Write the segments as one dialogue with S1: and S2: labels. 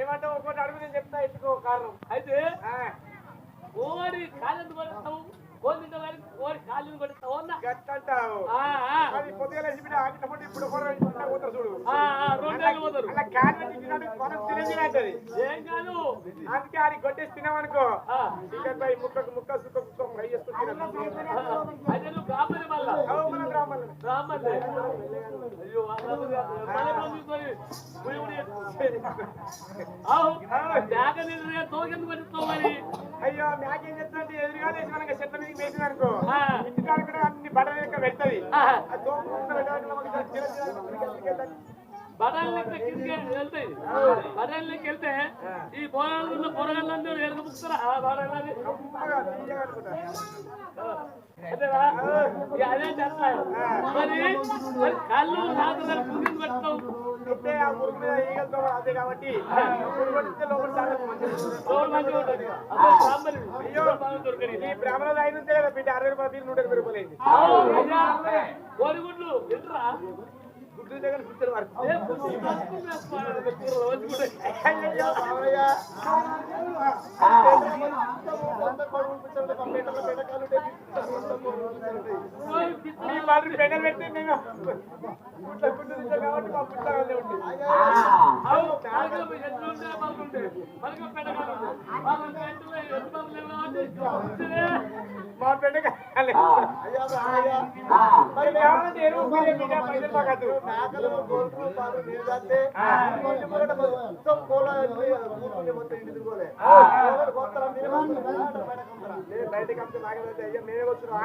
S1: ఏమంటావు ఒకటి అడుగు నేను చెప్తా ఎత్తుకో కారణం
S2: అయితే ఓడి కాళ్ళని కొడతావు కోడి వారికి ఓడి కాళ్ళని కొడతావు అన్న
S1: గట్టంటావు అది పొద్దుగా లేచి ఆగినప్పుడు ఇప్పుడు పోతారు చూడు
S2: రెండు పోతారు
S1: అలా కాళ్ళు మనం తినేది
S2: ఏం కాదు
S1: అందుకే అది కొట్టేసి తిన్నామనుకో చికెన్ పై ముక్కకు ముక్క సుక్క కుక్క ఫ్రై చేసుకుంటున్నాం
S2: అదే నువ్వు బ్రాహ్మణి మళ్ళా బ్రాహ్మణి అయ్యో తోకెందుకు పెడతావు మరి
S1: అయ్యో మ్యాకేం చెప్తా ఎదురుగా లేచి మనకి చెట్ల మీద వేసింది అనుకో ఇంటికాడ కూడా అన్ని బట్టల లెక్క పెడుతుంది
S2: బడాల లెక్క కిందకి వెళ్తాయి బడాల లెక్క వెళ్తే ఈ పోరాళ్ళు ఉన్న పొరగళ్ళందరూ ఎరుగు ముక్తారా బడాలని అదేరా అదే చేస్తాను మరి కళ్ళు నాకు పుణ్యం పెడతావు
S1: అదే కాబట్టి ఈ బ్రాహ్మణ అయినంతే కదా బిడ్డ 60 రూపాయలు 100 రూపాయలు
S2: కోడిగుడ్లు ఎంట్రా
S1: గుడ్డు దగ్గర పిచ్చలు పెడలు పెడితే నేను కాబట్టి మా పుస్తకాలే ఉంటాయి మా పెండకాయ బయటకి మేమే వస్తున్నాం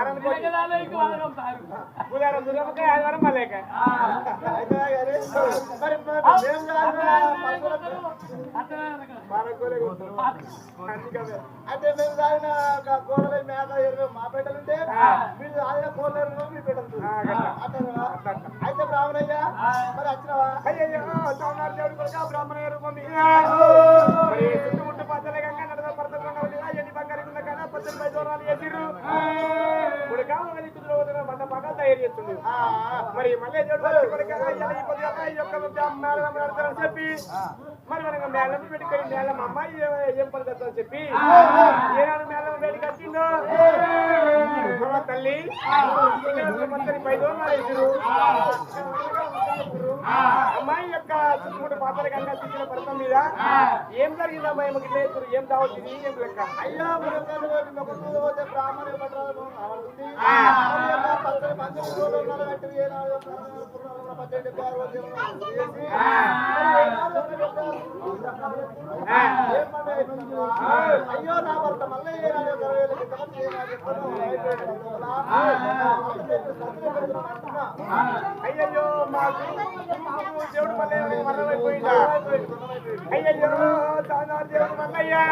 S1: ఆదివారం మళ్ళీ అయితే మేము తాగిన కోడలు మేక మా పెట్టలుంటే మీరు తాగిన కోడలు మీ పెట్టలు అయితే బ్రాహ్మణయ్య మరి వచ్చినవా బ్రాహ్మణయ్య రూపం చుట్టుముట్టు పచ్చల గంగా నడద పడతా ఎన్ని బంగారు ఉన్న కదా పచ్చని పై దూరాలు చేసిర్రు ఇప్పుడు కావాలి వంట పక్కలు తయారు చేస్తుంది మరి మళ్ళీ చెప్పి మరి మనకు మేళం పెట్టుకొని మేళం అమ్మాయి ఏం పడుతుందని చెప్పి ఏనాడు మేళం పెట్టి కట్టిందో తల్లి పై దూరాలు అమ్మాయి యొక్క చుట్టుముట్టు పాత్ర కన్నా చూసిన పడతాం మీద ఏం జరిగింది అమ్మాయి మాకు లేదు ఏం దావచ్చింది ఏం లెక్క అయ్యా బ్రాహ్మణ అయ్యో నా భర్త మళ్ళీ అయ్యయ్యో మాకు దేవుడు మళ్ళీ మరణమైపోయిందా అయ్యయ్యో తానా దేవుడు మల్లయ్యా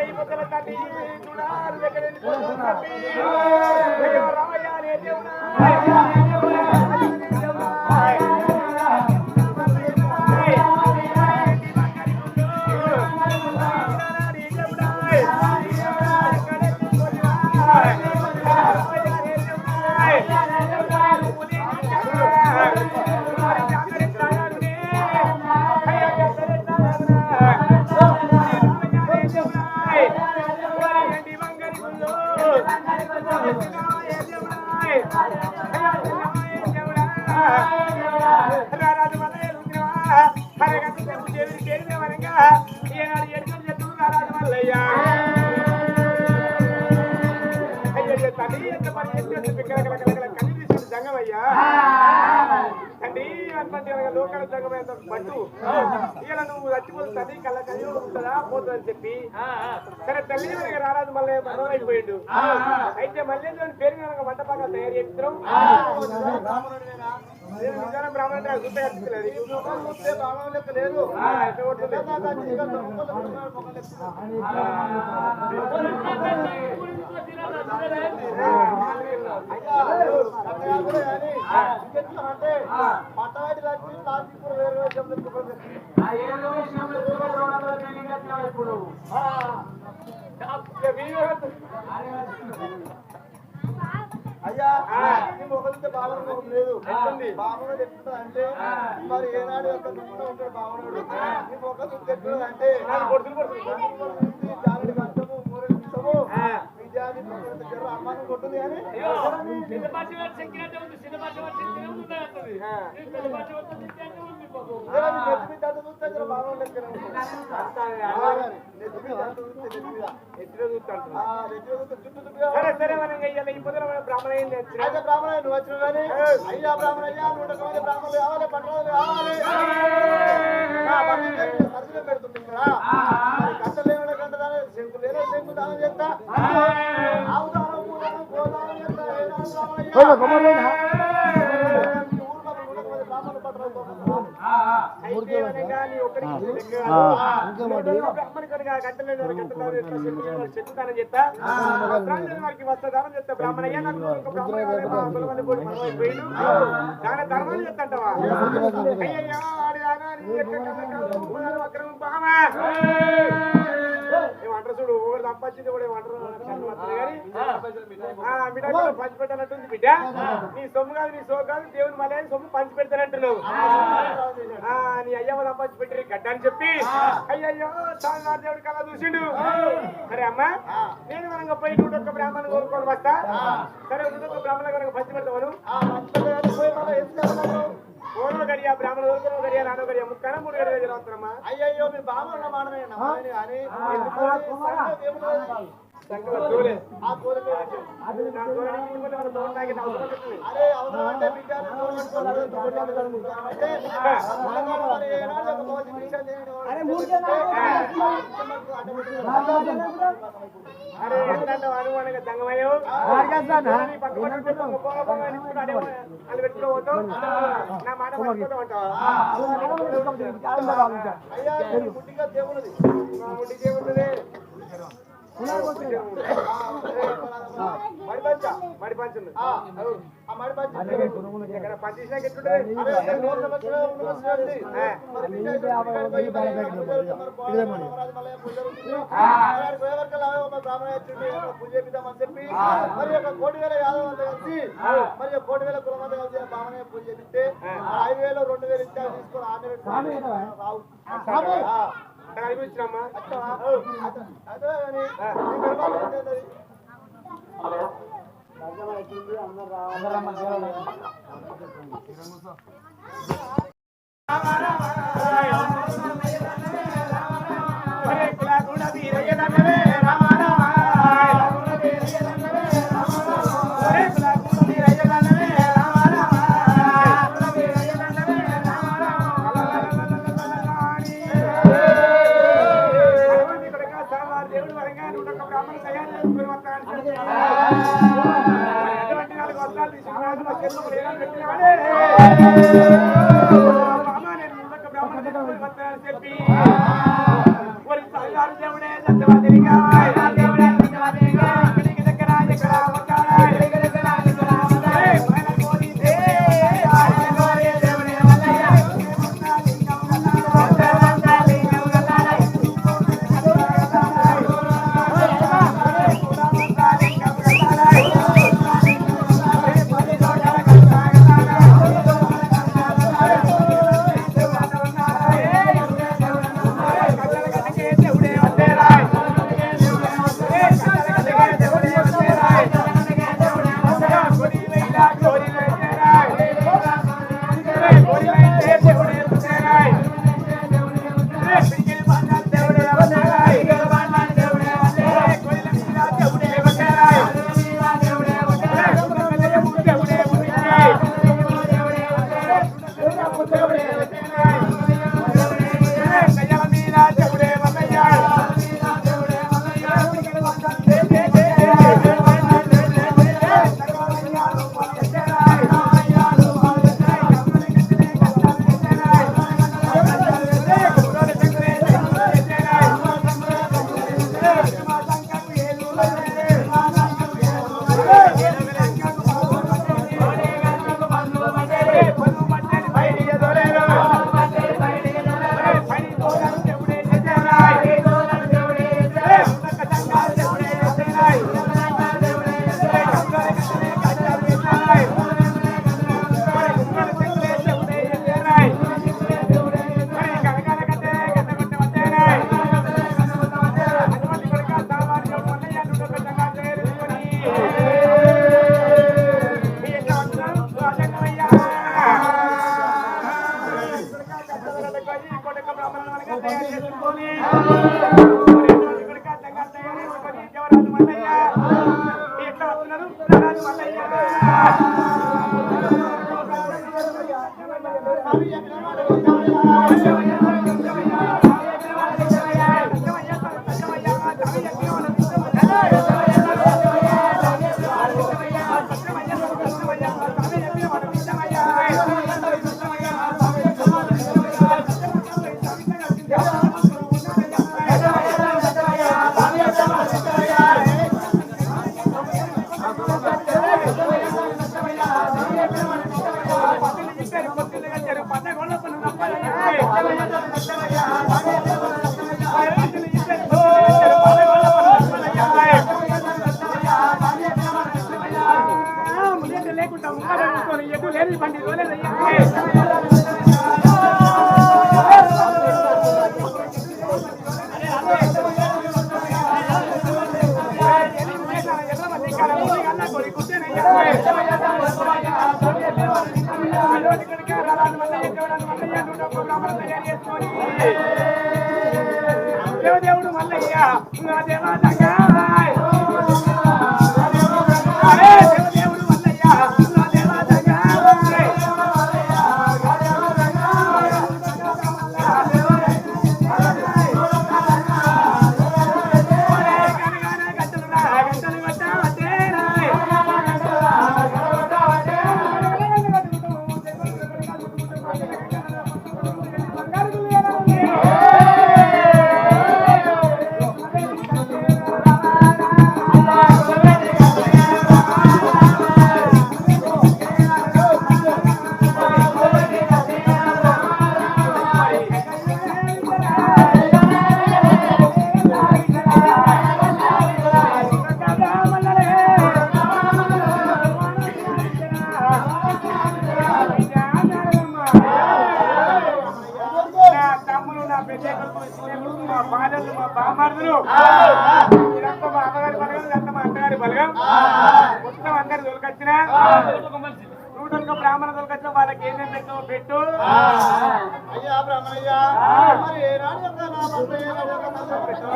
S1: అయిపోతున్న తల్లి చూడాలి దగ్గర రామయ్యా అనే దేవుడా జంగమయ్యా తండ్రి లోకల జంగమయ్య పట్టు ఇలా నువ్వు చచ్చిపోతుంది కళ్ళ కలిగి ఉంటుందా పోతుందని చెప్పి సరే తల్లి రారాజు మళ్ళీ మనోరైపోయాడు అయితే మళ్ళీ పేరు వంట బాగా తయారు చేస్తున్నాం బ్రాహ్మణ లేదు అంటే పట్టవాటి ఇప్పుడు అయ్యా ఒక
S3: లోపలితే బావన లేదు బావన ఎట్లుంటది అంటే మరి ఏనాడు యొక్క ఉంటాడు బావనుడు నీ మొక్క ఎట్లుంటది అంటే జాలి కష్టము మూరెడు ఇష్టము విజయాన్ని అమ్మానం కొట్టుంది కానీ
S1: సరే సరే మనం బ్రాహ్మణ
S3: బ్రాహ్మణ నువ్వు వచ్చిన కానీ అయ్యా బ్రాహ్మణ అయ్యా 100 బ్రాహ్మణులు కావాలి పట్టణాలు కావాలి పెడుతుంది ఇక్కడ కట్టలు ఏమైనా కంటదాని శంకు లేదా శంకు దానం చేస్తా ఆవుదానం గోదానం చేస్తా
S1: చెప్తానని చెప్తా వారికి వస్త్రదానం చెప్తా బ్రాహ్మణయ్య నాకు చాలా ధర్మాలు చెప్తాంటావా అయ్యయ్యా ఏమంటారు చూడు ఒకటి సంపాదించింది కూడా ఏమంటారు కానీ పంచి పెట్టాలంటుంది బిడ్డ నీ సొమ్ము కాదు నీ సో కాదు దేవుని మళ్ళీ సొమ్ము పంచి పెడతానంటున్నావు నీ అయ్యమ్మ సంపాదించి పెట్టి గడ్డని చెప్పి అయ్యయ్యో చాలా దేవుడి కళ చూసిండు సరే అమ్మా నేను కనుక పోయి 101 బ్రాహ్మణ్ కోరుకొని వస్తా సరే 101 బ్రాహ్మణ కనుక పంచి పెడతాను ఓనో గడియా బ్రాహ్మణ ఓనో గడియా నానో గడియా ముక్కన 3 గడియా జరుగుతారమ్మా
S3: అయ్యయ్యో మీ బామన్న మానమే నమ్మని అని ఆ కోరిక అరే అవును అంటే
S1: అరే ఎంత అనుమానంగా దంగమయ్యో అది పెట్టుకోవద్దు నా మాట
S3: అయ్యా ముట్టిగా దేవుడిది
S1: ముట్టి దేవుడిదే మడి పంచుంది ఇక్కడ పంచేసినా ఎట్లుంటది
S3: పూజ చేపిద్దామని చెప్పి మరి ఒక 1,00,000 యాదవ్ కలిసి మరి 1,00,000 కులమంది కలిసి బామనే పూజ చేపిస్తే 5,000 2,000 ఇచ్చా తీసుకొని
S1: అనిపించినమ్మా చేసుకొని దేవరాజు మల్లయ్య ఎట్లా వస్తున్నారు రారాజు మల్లయ్య లేకుండా ఎటు లేని బండి దేవుడు మల్లయ్య దేవాదంగా దేవుడు మల్లయ్య దేవాదంగా మా బాధలు మా బామార్దులు ఇదంతా మా అమ్మగారి బలగం ఇదంతా మా అత్తగారి బలగం మొత్తం అందరు దొరికొచ్చిన నూటొక్క బ్రాహ్మణ దొరికొచ్చిన వాళ్ళకి ఏమేమి పెట్టు పెట్టు
S3: అయ్యా బ్రాహ్మణయ్య మరి ఏ రాణి యొక్క నా భర్త ఏ రాణి యొక్క నా భర్త పెట్టు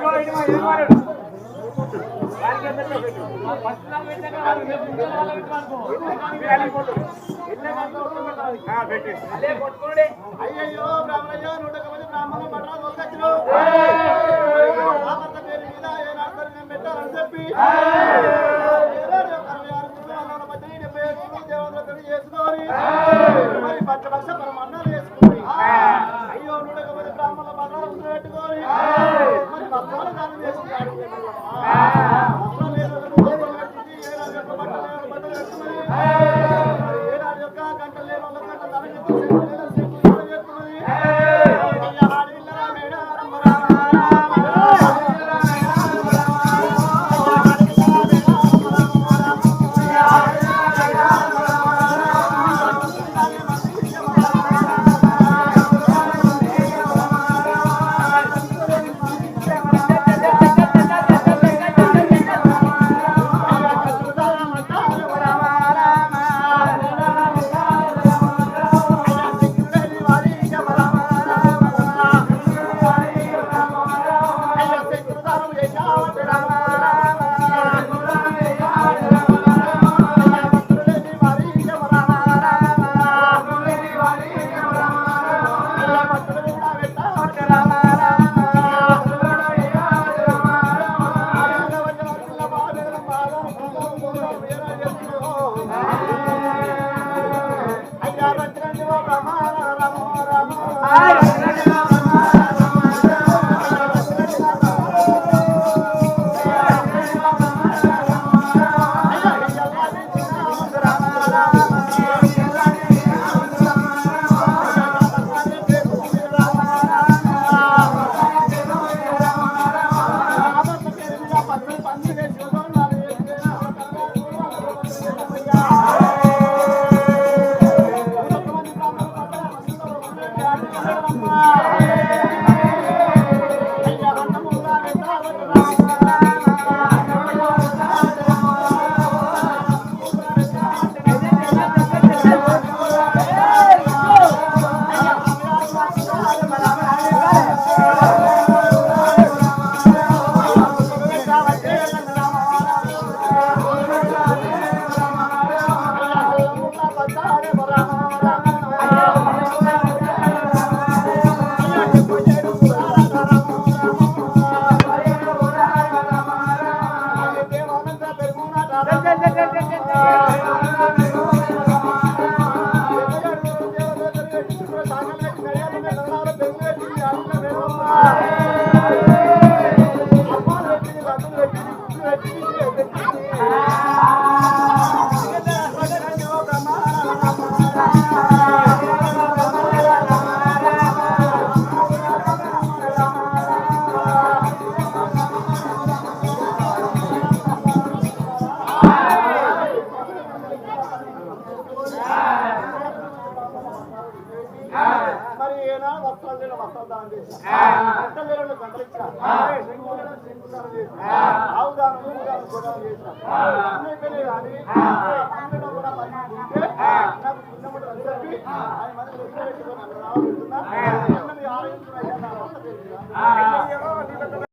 S3: అయ్యయ్యో బ్రాహ్మణయ్య 100 మంది బ్రాహ్మణులు పట్టణాలు దొరకచ్చు నా భర్త పేరు మీద ఏ రాణి నేను పెట్టాలని చెప్పి చేసుకొని మరి పచ్చ పరమన్నాలు వేసుకుని అయ్యో 100 మంది బ్రాహ్మణుల పట్టణాలు పెట్టుకొని మరి భర్తలు దానం చేసుకున్నాడు సాగలు పెట్టి నడియాలు నడనాలు పెళ్లి పెట్టి ఆడుకున్న వేరమ్మ అమ్మాలు పెట్టి రద్దులు పెట్టి గుడ్లు పెట్టి మరి ఏనాడు వస్త్రాలు వస్త్రాలు దానం చేశాను గంటలు గంటలు ఇచ్చాను ఆవు దానం గోదానం చేశాను కానీ అందులో కూడా మరి ఉంటే నాకు చిన్నప్పుడు చెప్పి ఆయన మంది పెట్టుకొని అక్కడ రావాలనుకుంటున్నా